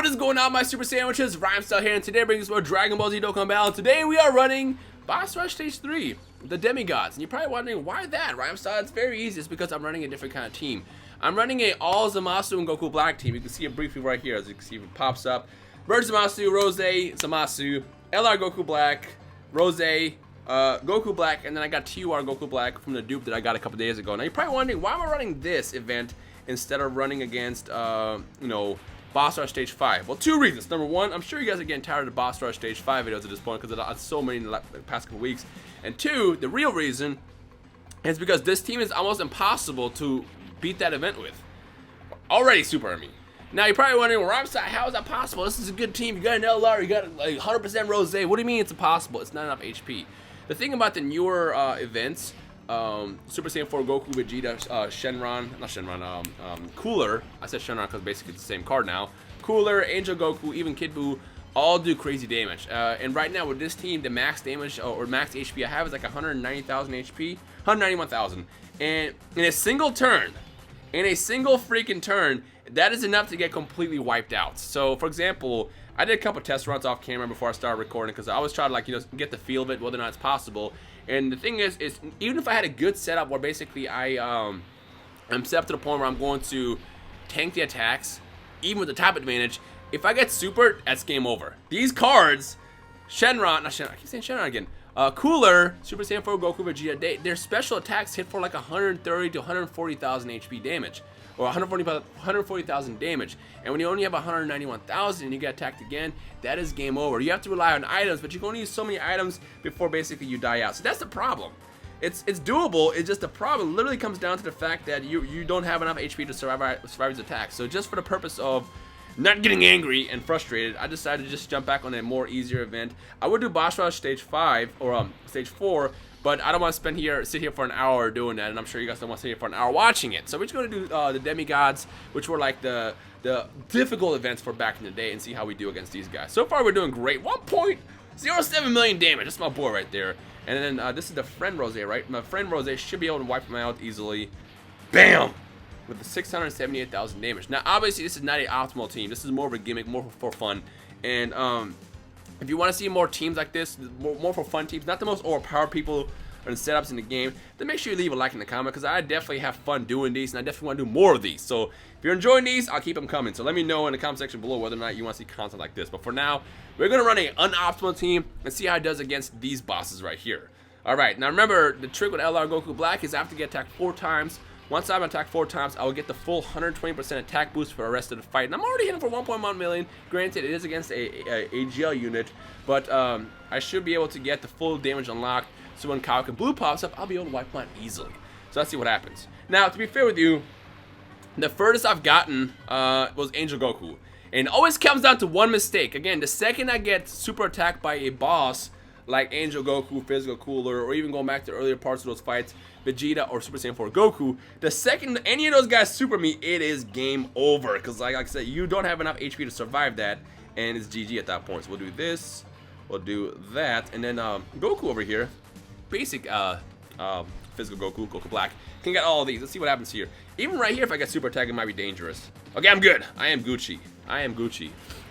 What is going on, my super sandwiches? Rhymestyle here, and today brings us more Dragon Ball Z Dokkan Battle. Today we are running Boss Rush Stage 3, the Demigods. And you're probably wondering, why that, Rhymestyle? It's very easy. It's because I'm running a different kind of team. I'm running a all Zamasu and Goku Black team. You can see it briefly right here, as you can see it pops up. Bird Zamasu, Rose, Zamasu, LR Goku Black, Rose, Goku Black, and then I got TUR Goku Black from the dupe that I got a couple days ago. Now you're probably wondering, why am I running this event instead of running against, Boss Rush Stage 5? Well, two reasons. Number one, I'm sure you guys are getting tired of the Boss Rush Stage 5 videos at this point because I've so many in the past couple weeks. And two, the real reason is because this team is almost impossible to beat that event with. Already super army. Now you're probably wondering, well, Rhymestyle, how is that possible? This is a good team. You got an LR, you got like 100% Rose. What do you mean it's impossible? It's not enough HP. The thing about the newer events, Super Saiyan 4 Goku, Vegeta, Cooler. I said Shenron because basically it's the same card now. Cooler, Angel Goku, even Kid Buu, all do crazy damage. And right now with this team, the max damage or max HP I have is like 190,000 HP, 191,000. And in a single turn, freaking turn, that is enough to get completely wiped out. So, for example, I did a couple test runs off camera before I started recording because I was trying to get the feel of it, whether or not it's possible. And the thing is even if I had a good setup where basically I'm set up to the point where I'm going to tank the attacks, even with the type advantage, if I get super, that's game over. These cards, I keep saying Shenron again. Cooler, Super Saiyan 4 Goku, Vegeta, their special attacks hit for like 130 to 140,000 HP damage. Or 140,000 damage. And when you only have 191,000 and you get attacked again, that is game over. You have to rely on items, but you can only use so many items before basically you die out. So that's the problem. It's doable. It's just the problem literally comes down to the fact that you don't have enough HP to survive his attacks. So just for the purpose of not getting angry and frustrated, I decided to just jump back on a more easier event. I would do Boss Rush Stage 5 or Stage 4, but I don't want to sit here for an hour doing that, and I'm sure you guys don't want to sit here for an hour watching it. So we're just going to do the Demigods, which were like the difficult events for back in the day, and see how we do against these guys. So far we're doing great. 1.07 million damage. That's my boy right there. And then this is the friend Rose, right? My friend Rose should be able to wipe him out easily. Bam! With the 678,000 damage. Now, obviously, this is not an optimal team. This is more of a gimmick, more for fun. And if you want to see more teams like this, more for fun teams, not the most overpowered people or the setups in the game, then make sure you leave a like in the comment because I definitely have fun doing these, and I definitely want to do more of these. So if you're enjoying these, I'll keep them coming. So let me know in the comment section below whether or not you want to see content like this. But for now, we're going to run an unoptimal team and see how it does against these bosses right here. Alright, now remember, the trick with LR Goku Black is I have to get attacked 4 times. Once I'm attacked 4 times, I will get the full 120% attack boost for the rest of the fight. And I'm already hitting for 1.1 million. Granted, it is against a AGL unit, but I should be able to get the full damage unlocked. So when Kaioken Blue pops up, I'll be able to wipe him out easily. So let's see what happens. Now, to be fair with you, the furthest I've gotten was Angel Goku. And it always comes down to one mistake. Again, the second I get super attacked by a boss, like Angel Goku, Physical Cooler, or even going back to earlier parts of those fights, Vegeta or Super Saiyan 4 Goku, the second any of those guys super me, it is game over. Because like I said, you don't have enough HP to survive that, and it's GG at that point. So we'll do this, we'll do that, and then Goku over here, basic Physical Goku, Goku Black, can get all of these. Let's see what happens here. Even right here, if I get super attack, it might be dangerous. Okay, I'm good. I am Gucci.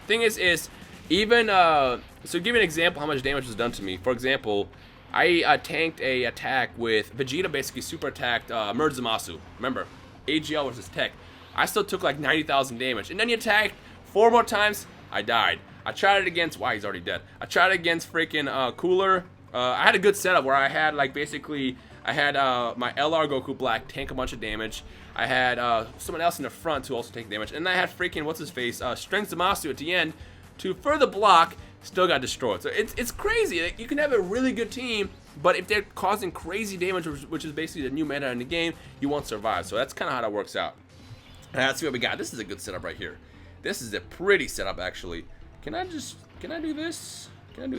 Thing is even so give you an example how much damage was done to me. For example, I tanked a attack with Vegeta, basically super attacked Bird Zamasu. Remember, AGL versus Tech. I still took like 90,000 damage, and then he attacked 4 more times. I died. I tried it against. Why, he's already dead. I tried it against freaking Cooler. I had a good setup where I had like basically I had my LR Goku Black tank a bunch of damage. I had someone else in the front who also take damage, and I had freaking what's his face Strength Zamasu at the end to further block. Still got destroyed. So it's crazy. Like, you can have a really good team, but if they're causing crazy damage, which is basically the new meta in the game, you won't survive. So that's kind of how that works out. Let's see what we got. This is a good setup right here. This is a pretty setup actually. Can I do this? Can I do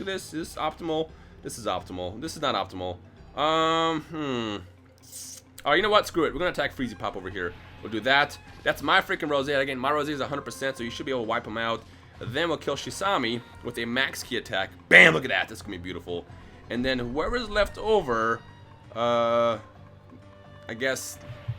this? Is this optimal? This is optimal. This is not optimal. Oh, you know what? Screw it. We're gonna attack Freezy Pop over here. We'll do that. That's my freaking Rose. Again, my Rose is 100%, so you should be able to wipe him out. Then we'll kill Shisami with a max key attack. Bam! Look at that. That's going to be beautiful. And then whoever's left over, I guess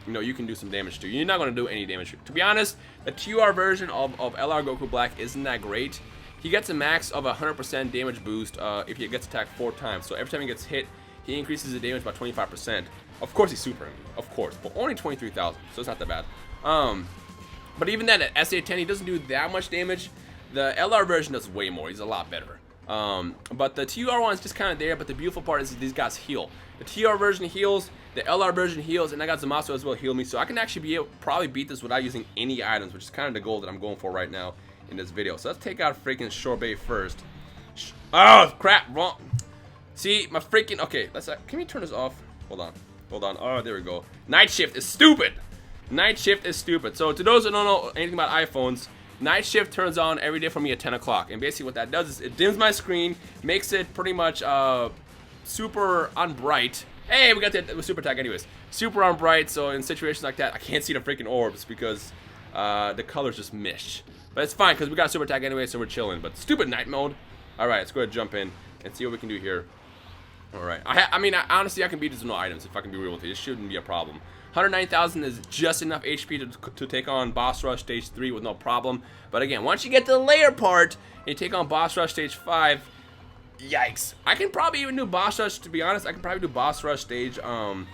you know, you can do some damage to. You're not going to do any damage. To be honest, the TR version of LR Goku Black isn't that great. He gets a max of 100% damage boost if he gets attacked 4 times. So every time he gets hit, he increases the damage by 25%. Of course he's super, of course, but only 23,000, so it's not that bad. But even then, at SA10, he doesn't do that much damage. The LR version does way more. He's a lot better. But the TR one is just kind of there, but the beautiful part is these guys heal. The TR version heals, the LR version heals, and I got Zamasu as well heal me, so I can actually probably beat this without using any items, which is kind of the goal that I'm going for right now in this video. So let's take out freaking Sorbet first. Oh, crap, wrong. See, my freaking, okay, can we turn this off? Hold on, oh, there we go. Night shift is stupid. Night shift is stupid. So to those who don't know anything about iPhones, night shift turns on every day for me at 10 o'clock. And basically what that does is it dims my screen, makes it pretty much super unbright. Hey, we got the super attack anyways. Super unbright, so in situations like that, I can't see the freaking orbs because the colors just mish. But it's fine because we got super attack anyway, so we're chilling. But stupid night mode. Alright, let's go ahead and jump in and see what we can do here. Alright, honestly, I can beat this with no items if I can be real with you. This shouldn't be a problem. 109,000 is just enough HP to take on Boss Rush Stage 3 with no problem. But again, once you get to the layer part and you take on Boss Rush Stage 5, yikes. I can probably even do Boss Rush, to be honest. I can probably do Boss Rush Stage 4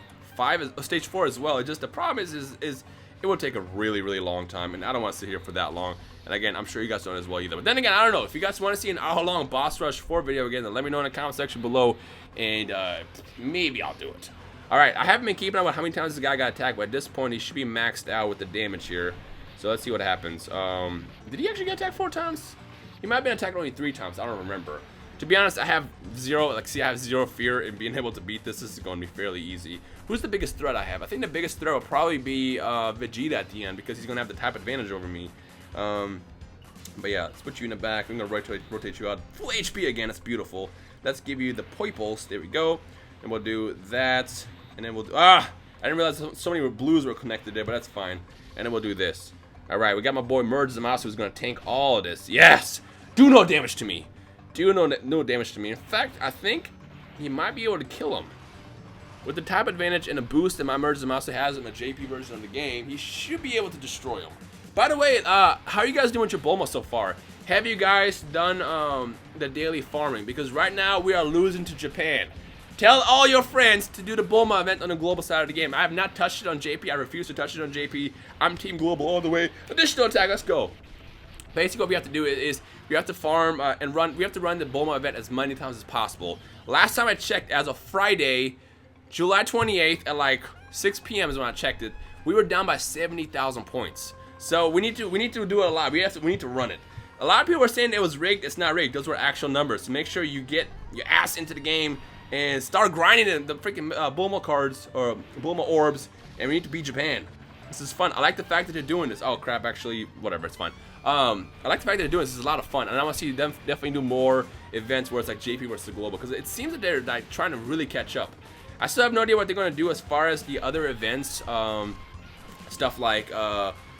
as well. It just, the problem is it will take a really, really long time, and I don't want to sit here for that long. And again, I'm sure you guys don't as well either. But then again, I don't know. If you guys want to see an hour-long Boss Rush 4 video again, then let me know in the comment section below, and maybe I'll do it. Alright, I haven't been keeping up with how many times this guy got attacked, but at this point, he should be maxed out with the damage here. So let's see what happens. Did he actually get attacked 4 times? He might have been attacked only 3 times. I don't remember. To be honest, I have zero fear in being able to beat this. This is going to be fairly easy. Who's the biggest threat I have? I think the biggest threat will probably be Vegeta at the end because he's going to have the type advantage over me. But yeah, let's put you in the back. I'm going to rotate you out. Full HP again. That's beautiful. Let's give you the Poiples. There we go. And we'll do that. And then we'll do... I didn't realize so many blues were connected there, but that's fine. And then we'll do this. Alright, we got my boy Merge Zamasu who's going to tank all of this. Yes! Do no damage to me. Do no damage to me. In fact, I think he might be able to kill him. With the type advantage and a boost that my Merge Zamasu has in the JP version of the game, he should be able to destroy him. By the way, how are you guys doing with your Bulma so far? Have you guys done the daily farming? Because right now we are losing to Japan. Tell all your friends to do the Bulma event on the global side of the game. I have not touched it on JP. I refuse to touch it on JP. I'm Team Global all the way. Additional attack, let's go. Basically, what we have to do is we have to farm and run. We have to run the Bulma event as many times as possible. Last time I checked, as of Friday, July 28th at like 6 p.m. is when I checked it. We were down by 70,000 points. So we need to do it a lot. We need to run it. A lot of people are saying it was rigged. It's not rigged. Those were actual numbers. So make sure you get your ass into the game and start grinding the freaking Bulma cards or Bulma orbs. And we need to beat Japan. This is fun. I like the fact that they're doing this. Oh crap! Actually, whatever. It's fine. I like the fact that they're doing this. This is a lot of fun, and I want to see them definitely do more events where it's like JP versus Global, because it seems that they're like trying to really catch up. I still have no idea what they're going to do as far as the other events, stuff like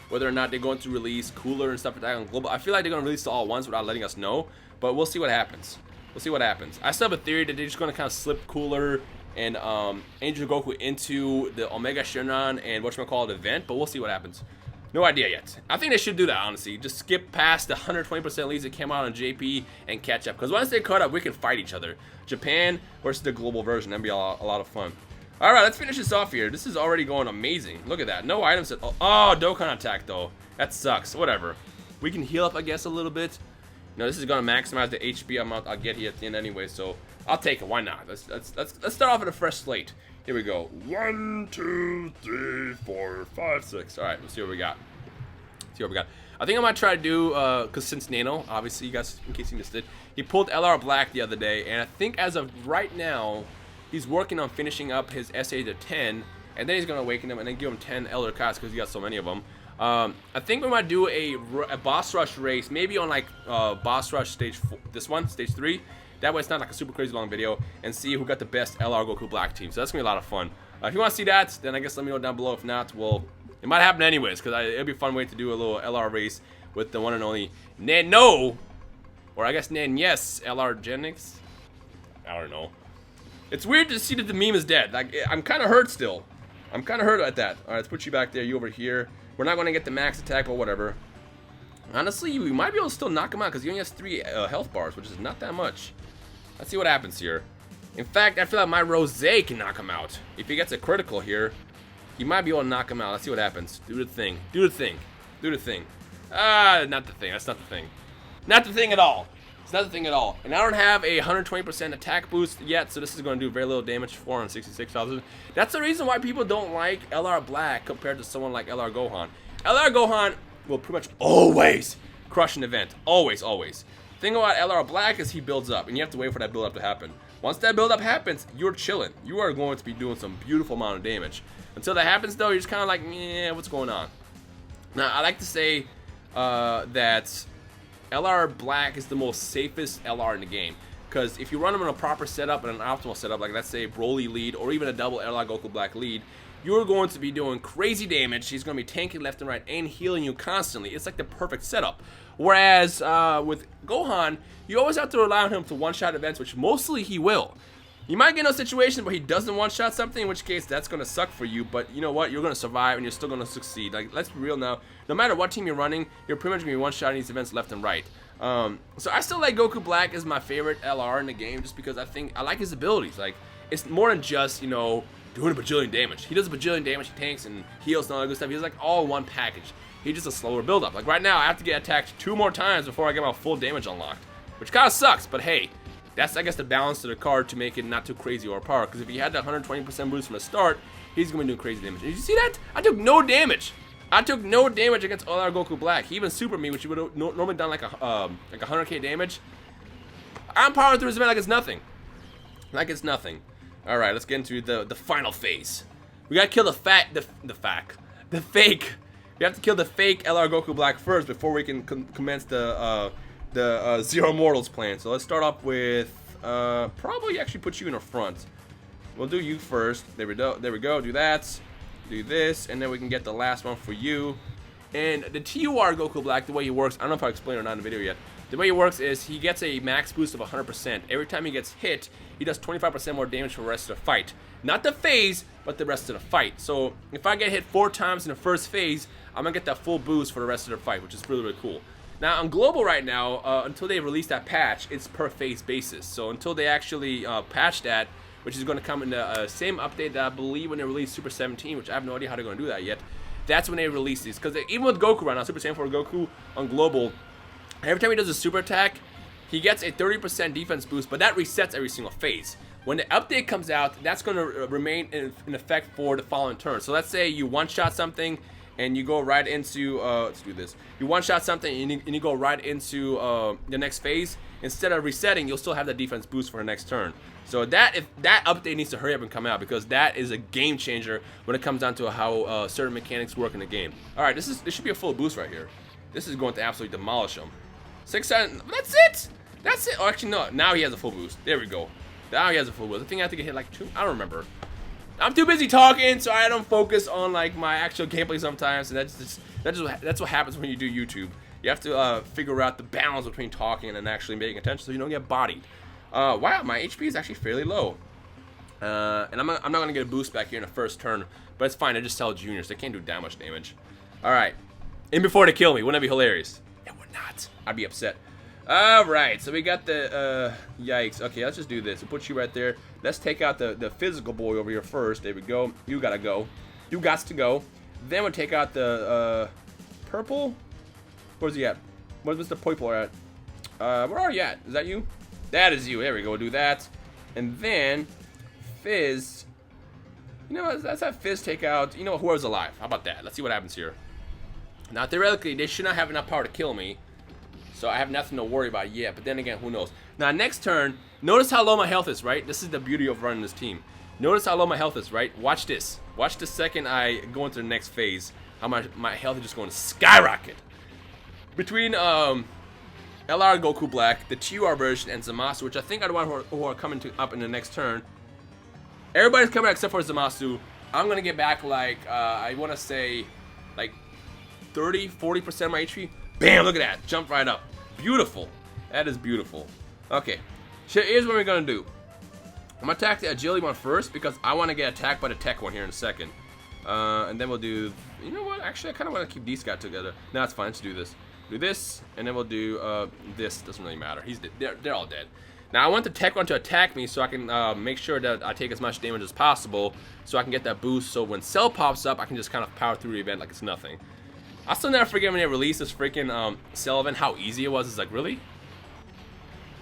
whether or not they're going to release Cooler and stuff like that on Global. I feel like they're going to release it all at once without letting us know, but we'll see what happens. We'll see what happens. I still have a theory that they're just going to kind of slip Cooler and Angel Goku into the Omega Shenron and whatchamacallit event, but we'll see what happens. No idea yet. I think they should do that, honestly. Just skip past the 120% leads that came out on JP and catch up. Because once they caught up, we can fight each other. Japan versus the global version. That'd be a lot of fun. Alright, let's finish this off here. This is already going amazing. Look at that. No items at all. Oh, Dokkan attack, though. That sucks. Whatever. We can heal up, I guess, a little bit. You know, this is going to maximize the HP amount I'll get here at the end anyway, so I'll take it. Why not? Let's start off with a fresh slate. Here we go. 1, 2, 3, 4, 5, 6. Alright, let's see what we got. I think I might try to do, because since Nano, obviously, you guys, in case you missed it, he pulled LR Black the other day, and I think as of right now, he's working on finishing up his SA to 10, and then he's going to awaken him and then give him 10 Elder Cots because he got so many of them. I think we might do a Boss Rush race, maybe on like Boss Rush Stage 4, this one, Stage 3. That way it's not like a super crazy long video, and see who got the best LR Goku Black team. So that's going to be a lot of fun. If you want to see that, then I guess let me know down below. If not, well, it might happen anyways, because it'll be a fun way to do a little LR race with the one and only Nano, or I guess Yes LR Genix. I don't know. It's weird to see that the meme is dead. Like, I'm kind of hurt still. I'm kind of hurt at that. All right, let's put you back there. You over here. We're not going to get the max attack, but whatever. Honestly, we might be able to still knock him out because he only has 3 health bars, which is not that much. Let's see what happens here. In fact, I feel like my Rose can knock him out. If he gets a critical here, he might be able to knock him out. Let's see what happens. Do the thing. Do the thing. Do the thing. Not the thing. That's not the thing. Not the thing at all. It's not the thing at all. And I don't have a 120% attack boost yet, so this is going to do very little damage, 466,000. That's the reason why people don't like LR Black compared to someone like LR Gohan. LR Gohan will pretty much always crush an event. Always, always. The thing about LR Black is he builds up, and you have to wait for that build up to happen. Once that build up happens, you're chilling. You are going to be doing some beautiful amount of damage. Until that happens, though, you're just kind of like, yeah, what's going on? Now, I like to say that LR Black is the most safest LR in the game. Because if you run him in a proper setup and an optimal setup, like let's say Broly lead or even a double LR Goku Black lead, you're going to be doing crazy damage. He's going to be tanking left and right and healing you constantly. It's like the perfect setup. Whereas with Gohan, you always have to rely on him to one-shot events, which mostly he will. You might get in a situation where he doesn't one-shot something, in which case that's going to suck for you, but you know what? You're going to survive and you're still going to succeed. Like, let's be real now. No matter what team you're running, you're pretty much going to be one-shotting these events left and right. So I still like Goku Black as my favorite LR in the game just because I like his abilities. Like, it's more than just, you know, doing a bajillion damage. He does a bajillion damage, he tanks and heals and all that good stuff. He's like all one package. He's just a slower build-up. Like right now, I have to get attacked 2 more times before I get my full damage unlocked, which kind of sucks, but hey. That's, I guess, the balance to the card to make it not too crazy or power. Because if he had that 120% boost from the start, he's going to be doing crazy damage. Did you see that? I took no damage. I took no damage against LR Goku Black. He even super me, which he would have normally done like 100k damage. I'm powering through his event like it's nothing. Like it's nothing. All right, let's get into the final phase. We got to kill the fake. We have to kill the fake LR Goku Black first before we can commence the Zero Mortals plan. So let's start off with probably actually put you in the front. We'll do you first. There we go. There we go. Do that. Do this, and then we can get the last one for you. And the TUR Goku Black, the way he works, I don't know if I explained it or not in the video yet. The way he works is he gets a max boost of 100%. Every time he gets hit, he does 25% more damage for the rest of the fight. Not the phase, but the rest of the fight. So if I get hit 4 times in the first phase, I'm gonna get that full boost for the rest of the fight, which is really, really cool. Now, on Global right now, until they release that patch, it's per phase basis. So until they actually patch that, which is going to come in the same update that I believe when they release Super 17, which I have no idea how they're going to do that yet, that's when they release these. Because even with Goku right now, Super Saiyan 4 Goku on Global, every time he does a super attack, he gets a 30% defense boost, but that resets every single phase. When the update comes out, that's going to remain in effect for the following turn. So let's say you one-shot something, and you go right into, let's do this. You one-shot something and you go right into the next phase. Instead of resetting, you'll still have that defense boost for the next turn. So that update needs to hurry up and come out because that is a game changer when it comes down to how certain mechanics work in the game. All right, this should be a full boost right here. This is going to absolutely demolish him. 6 seconds. That's it. That's it. Oh, actually no. Now he has a full boost. There we go. Now he has a full boost. I think I have to get hit like 2. I don't remember. I'm too busy talking, so I don't focus on like my actual gameplay sometimes, and that's what happens when you do YouTube. You have to figure out the balance between talking and actually paying attention, so you don't get bodied. Wow, my HP is actually fairly low, and I'm not gonna get a boost back here in the first turn, but it's fine. I just tell juniors they can't do that much damage. All right, in before they kill me. Wouldn't that be hilarious? It would not. I'd be upset. All right, so we got the yikes. Okay, let's just do this. We'll put you right there. Let's take out the physical boy over here first. There we go. You gotta go. You gots to go. Then we'll take out the purple. Where's he at? Where's Mr. Purple at? Where are you at? Is that you? That is you. There we go. We'll do that. And then Fizz. You know, let's have Fizz take out, you know, whoever's alive. How about that? Let's see what happens here. Now, theoretically, they should not have enough power to kill me. So I have nothing to worry about yet, but then again, who knows? Now, next turn, notice how low my health is, right? This is the beauty of running this team. Notice how low my health is, right? Watch this. Watch the second I go into the next phase, how my health is just going to skyrocket. Between LR Goku Black, the TUR version, and Zamasu, which I think are the ones who are coming up in the next turn. Everybody's coming out except for Zamasu. I'm going to get back like, I want to say, like 30, 40% of my HP. Bam, look at that. Jump right up. Beautiful. That is beautiful. Okay. So here's what we're going to do. I'm going to attack the agility one first because I want to get attacked by the tech one here in a second. And then we'll do, you know what, actually I kind of want to keep these guys together. No, it's fine, let's do this. Do this, and then we'll do this. Doesn't really matter. They're all dead. Now I want the tech one to attack me so I can make sure that I take as much damage as possible so I can get that boost, so when Cell pops up I can just kind of power through the event like it's nothing. I'll still never forget when they released this freaking Cell event, how easy it was. It's like, really?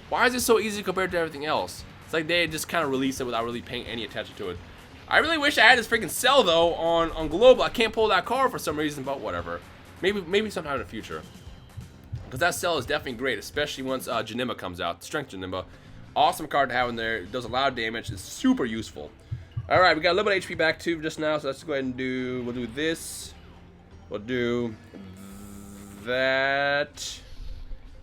Why is it so easy compared to everything else? It's like they just kind of released it without really paying any attention to it. I really wish I had this freaking Cell though on Global. I can't pull that card for some reason, but whatever. Maybe sometime in the future. Because that Cell is definitely great, especially once Janemba comes out. Strength Janemba. Awesome card to have in there. It does a lot of damage. It's super useful. Alright, we got a little bit of HP back too just now, so let's go ahead and we'll do this. We'll do that.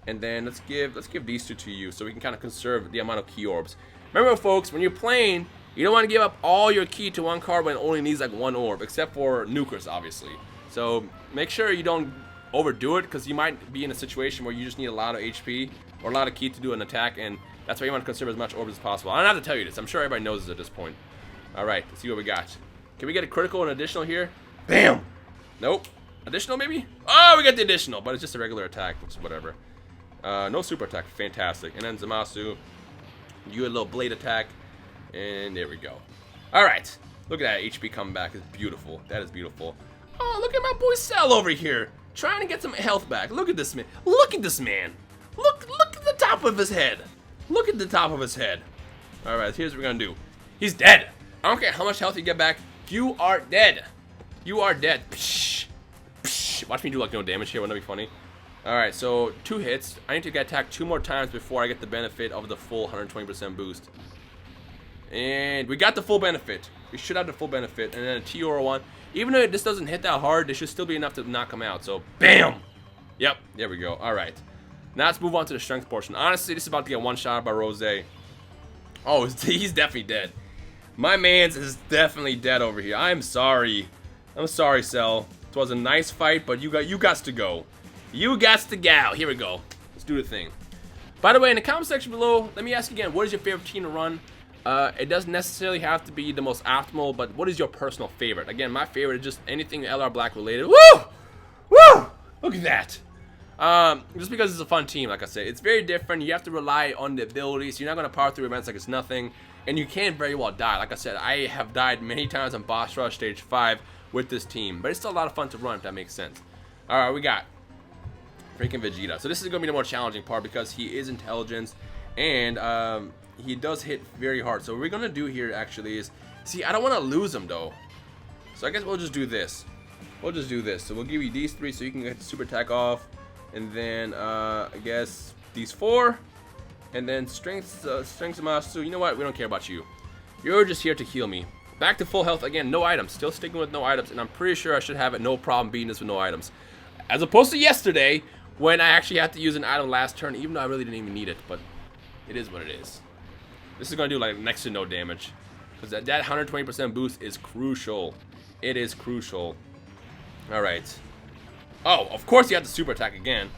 And then let's give these two to you so we can kind of conserve the amount of key orbs. Remember folks, when you're playing, you don't want to give up all your ki to one card when it only needs like one orb, except for nukers obviously. So make sure you don't overdo it, because you might be in a situation where you just need a lot of HP or a lot of ki to do an attack, and that's why you want to conserve as much orbs as possible. I don't have to tell you this. I'm sure everybody knows this at this point. Alright, let's see what we got. Can we get a critical and additional here? Bam! Nope. Additional maybe? Oh, we got the additional, but it's just a regular attack, which is whatever. No super attack. Fantastic. And then Zamasu, you a little blade attack. And there we go. Alright. Look at that HP coming back. It's beautiful. That is beautiful. Oh, look at my boy Cell over here. Trying to get some health back. Look at this man. Look at this man. Look at the top of his head. Look at the top of his head. Alright, here's what we're gonna do. He's dead. I don't care how much health you get back. You are dead. You are dead. Psh, psh. Watch me do like no damage here. Wouldn't that be funny? Alright, so 2 hits. I need to get attacked 2 more times before I get the benefit of the full 120% boost. And we got the full benefit. We should have the full benefit. And then a TR one. Even though this doesn't hit that hard, this should still be enough to knock him out. So, BAM! Yep, there we go. Alright. Now let's move on to the strength portion. Honestly, this is about to get one-shot by Rose. Oh, he's definitely dead. My man's is definitely dead over here. I'm sorry. I'm sorry, Cell. It was a nice fight, but you got to go. You got to go. Here we go. Let's do the thing. By the way, in the comment section below, let me ask you again, what is your favorite team to run? It doesn't necessarily have to be the most optimal, but what is your personal favorite? Again, my favorite is just anything LR Black related. Woo! Woo! Look at that. Just because it's a fun team, like I said. It's very different. You have to rely on the abilities. You're not going to power through events like it's nothing. And you can very well die. Like I said, I have died many times on Boss Rush Stage 5 with this team. But it's still a lot of fun to run, if that makes sense. Alright, we got freaking Vegeta. So this is going to be the more challenging part because he is intelligence. And he does hit very hard. So what we're going to do here actually is... See, I don't want to lose him though. So I guess we'll just do this. We'll just do this. So we'll give you these 3 so you can get the super attack off. And then, I guess, these 4. And then Strength Zamasu. You know what? We don't care about you. You're just here to heal me. Back to full health again. No items. Still sticking with no items. And I'm pretty sure I should have it no problem beating this with no items. As opposed to yesterday, when I actually had to use an item last turn, even though I really didn't even need it. But it is what it is. This is going to do like next to no damage. Because that 120% boost is crucial. It is crucial. Alright. Oh, of course you have the super attack again.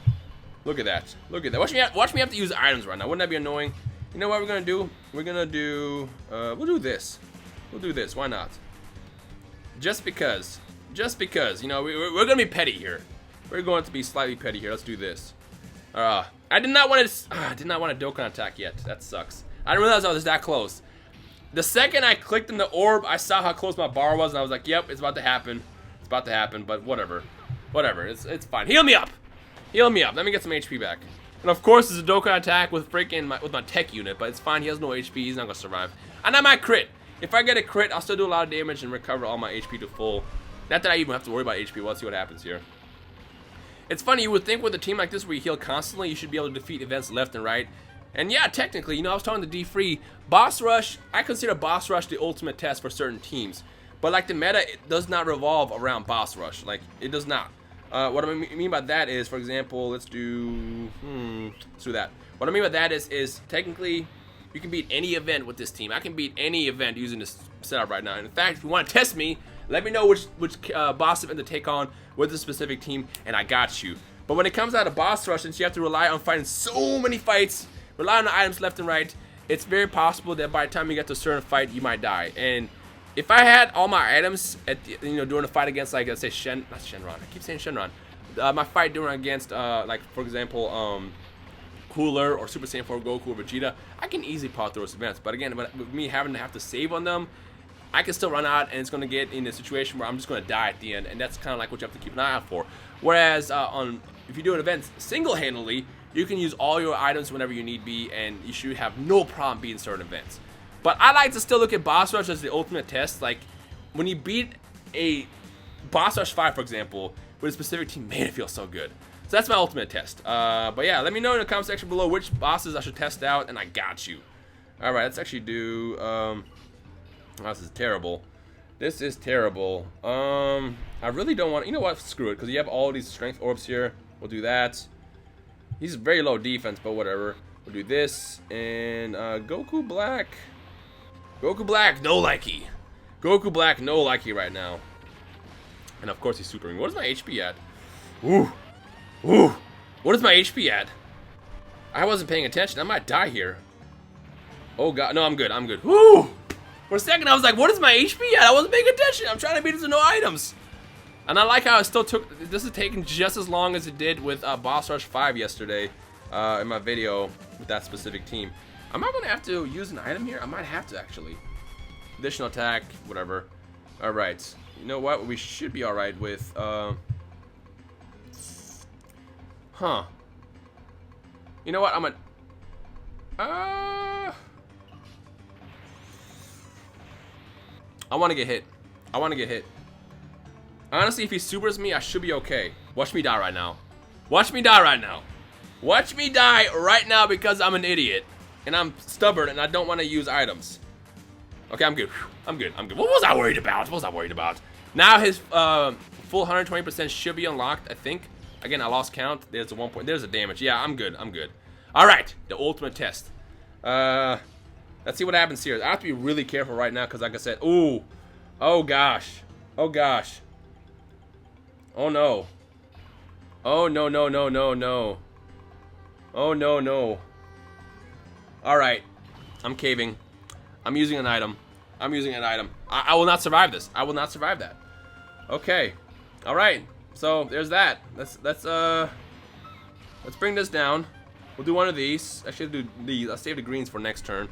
Look at that. Look at that. Watch me have to use items right now. Wouldn't that be annoying? You know what we're going to do? We're going to do... we'll do this. We'll do this. Why not? Just because. Just because. You know, we're going to be petty here. We're going to be slightly petty here. Let's do this. I did not want to... I did not want a Dokkan attack yet. That sucks. I didn't realize I was that close. The second I clicked in the orb, I saw how close my bar was, and I was like, yep, it's about to happen. It's about to happen, but whatever. Whatever, it's fine. Heal me up! Heal me up. Let me get some HP back. And of course, it's a Dokkan attack with freaking with my tech unit, but it's fine. He has no HP. He's not gonna survive. And I might crit. If I get a crit, I'll still do a lot of damage and recover all my HP to full. Not that I even have to worry about HP. Let's see what happens here. It's funny. You would think with a team like this where you heal constantly, you should be able to defeat events left and right. And yeah, technically, you know, I was talking to D-Free. Boss Rush, I consider Boss Rush the ultimate test for certain teams. But like the meta, it does not revolve around Boss Rush. Like, it does not. What I mean by that is, for example, let's do that. What I mean by that is technically, you can beat any event with this team. I can beat any event using this setup right now. And in fact, if you want to test me, let me know which boss event to take on with a specific team, and I got you. But when it comes out of Boss Rush, since you have to rely on fighting so many fights, rely on the items left and right, it's very possible that by the time you get to a certain fight, you might die. And If I had all my items at the, during a fight against, like, let's say not Shenron. I keep saying Shenron. My fight doing against like, for example, Cooler or Super Saiyan 4 Goku or Vegeta, I can easily power through those events. But again, with me having to have to save on them, I can still run out, and it's going to get in a situation where I'm just going to die at the end, and that's kind of like what you have to keep an eye out for. Whereas if you do an event single-handedly, you can use all your items whenever you need be, and you should have no problem beating certain events. But I like to still look at Boss Rush as the ultimate test. Like, when you beat a Boss Rush 5, for example, with a specific team, man, it feels so good. So that's my ultimate test. But yeah, let me know in the comment section below which bosses I should test out, and I got you. Alright, let's actually do... oh, this is terrible. This is terrible. I really don't want... You know what? Screw it, because you have all these strength orbs here. We'll do that. He's very low defense, but whatever. We'll do this, and Goku Black... Goku Black, no likey. Goku Black, no likey right now. And of course he's supering. What is my HP at? Ooh. Ooh. What is my HP at? I wasn't paying attention. I might die here. Oh god. No, I'm good. I'm good. Woo! For a second I was like, what is my HP at? I wasn't paying attention. I'm trying to beat this with no items. And I like how it still took... This is taking just as long as it did with Boss Rush 5 yesterday. In my video with that specific team. Am I going to have to use an item here? I might have to, actually. Additional attack, whatever. Alright. You know what? We should be alright with, Huh. You know what? I'm gonna... I want to get hit. I want to get hit. Honestly, if he supers me, I should be okay. Watch me die right now. Watch me die right now. Watch me die right now because I'm an idiot. And I'm stubborn and I don't want to use items. Okay, I'm good. I'm good. I'm good. What was I worried about? What was I worried about? Now his full 120% should be unlocked, I think. Again, I lost count. There's a 1 point. There's a damage. Yeah, I'm good. I'm good. All right, the ultimate test. Let's see what happens here. I have to be really careful right now because, like I said, ooh, oh gosh, oh gosh, oh no, oh no no no no no, oh no no. All right, I'm caving. I'm using an item. I'm using an item. I will not survive this. I will not survive that. Okay. All right. So there's that. Let's bring this down. We'll do one of these. Actually, I'll do these. I'll save the greens for next turn.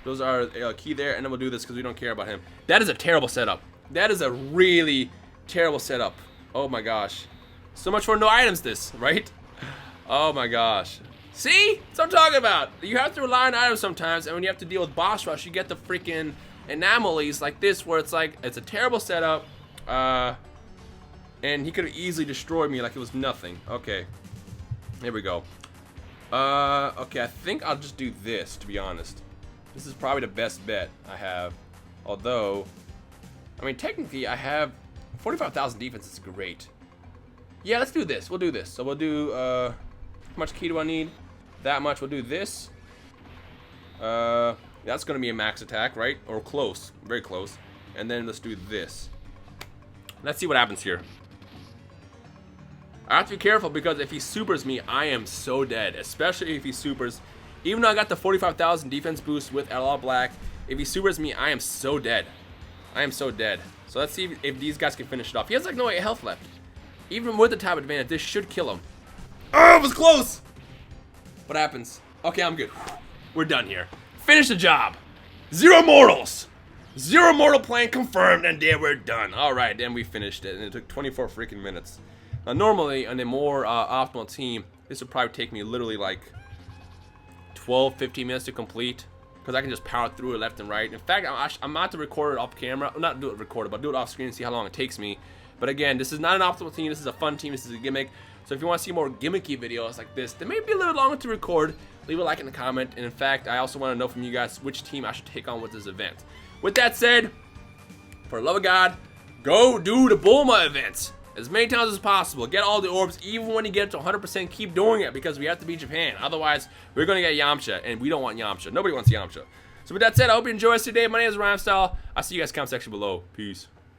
Those are key there, and then we'll do this because we don't care about him. That is a terrible setup. That is a really terrible setup. Oh my gosh. So much for no items this, right? Oh my gosh. See? That's what I'm talking about. You have to rely on items sometimes, and when you have to deal with boss rush, you get the freaking anomalies like this where it's like, it's a terrible setup, and he could have easily destroyed me like it was nothing. Okay. Here we go. Okay, I think I'll just do this, to be honest. This is probably the best bet I have. Although, I mean, technically, I have 45,000 defense. Is great. Yeah, let's do this. We'll do this. So we'll do, how much key do I need? That much. We'll do this. That's going to be a max attack, right? Or close. Very close. And then let's do this. Let's see what happens here. I have to be careful because if he supers me, I am so dead. Especially if he supers. Even though I got the 45,000 defense boost with LL Black, if he supers me, I am so dead. I am so dead. So let's see if these guys can finish it off. He has like no health left. Even with the type advantage, this should kill him. Oh, it was close. What happens? Okay, I'm good. We're done here. Finish the job. 0 mortals. 0 mortal plane confirmed, and then we're done. All right, then we finished it, and it took 24 freaking minutes. Now, normally on a more optimal team, this would probably take me literally like 12, 15 minutes to complete, because I can just power through it left and right. In fact, I'm about to record it off camera. Not do it recorded, but do it off screen and see how long it takes me. But again, this is not an optimal team. This is a fun team. This is a gimmick. So if you want to see more gimmicky videos like this, they may be a little longer to record. Leave a like in the comment. And in fact, I also want to know from you guys which team I should take on with this event. With that said, for the love of God, go do the Bulma events as many times as possible. Get all the orbs, even when you get to 100%, keep doing it because we have to beat Japan. Otherwise, we're going to get Yamcha, and we don't want Yamcha. Nobody wants Yamcha. So with that said, I hope you enjoy us today. My name is Rhymestyle. I'll see you guys in the comment section below. Peace.